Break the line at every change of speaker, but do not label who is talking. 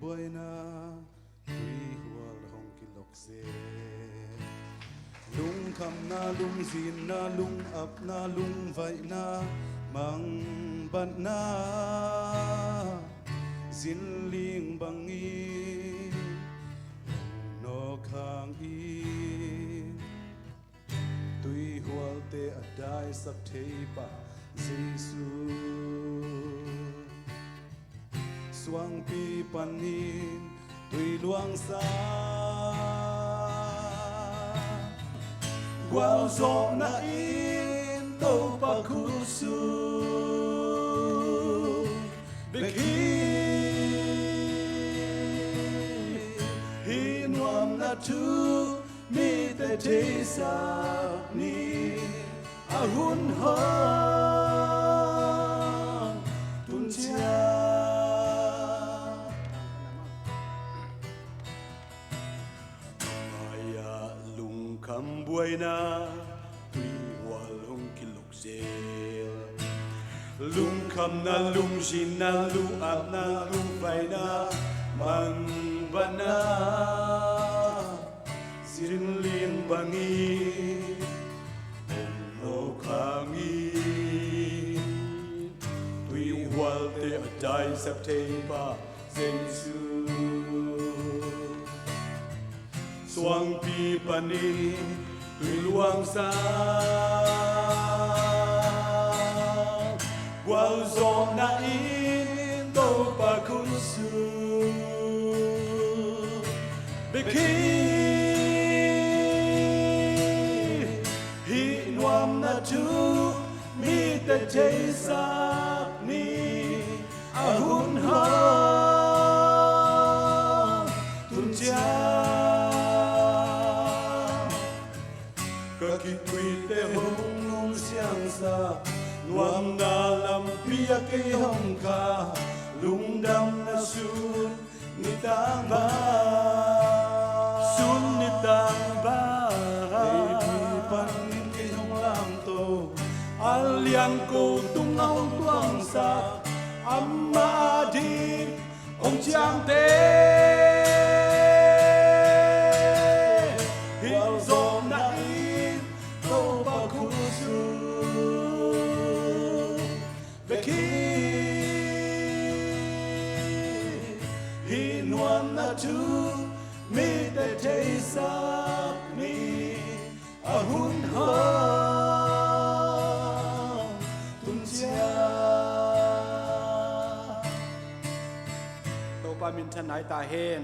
boi na tui hual hong kilok se lung kham na lung zin na lung ap na lung vai na mang ban na zin ling bangi no khang in tui hual te adai sak thei pa Giêsu Suang pi panin tui luang sa Quao zo na in to pa kusu Beki hi nuam na tu mi te te sa ni ahun ho tun chia Kham buai na tui hual hong kilok zel lung kham na lung jin na lu ap na lu vai na mang ban na zin liang bangi no khangi tui hual te adai sap te pa Giêsu Suang pi panin tui luang sa Quao zo na in to pa kusu Beki hi nuam na tu mi te te sa ni ahun ha tun cha Ki tui te hong nung siang sa Nuam na lam pia ke hong ka Lung dam na sun ni tang ba Sun ni tang ba Ei pi pan nin ke hong lam to Aliang ko tung au tuang sa Amma adin ong chiang te tu mi te te sa ni ahun ho tun chia to pa min than nai ta hen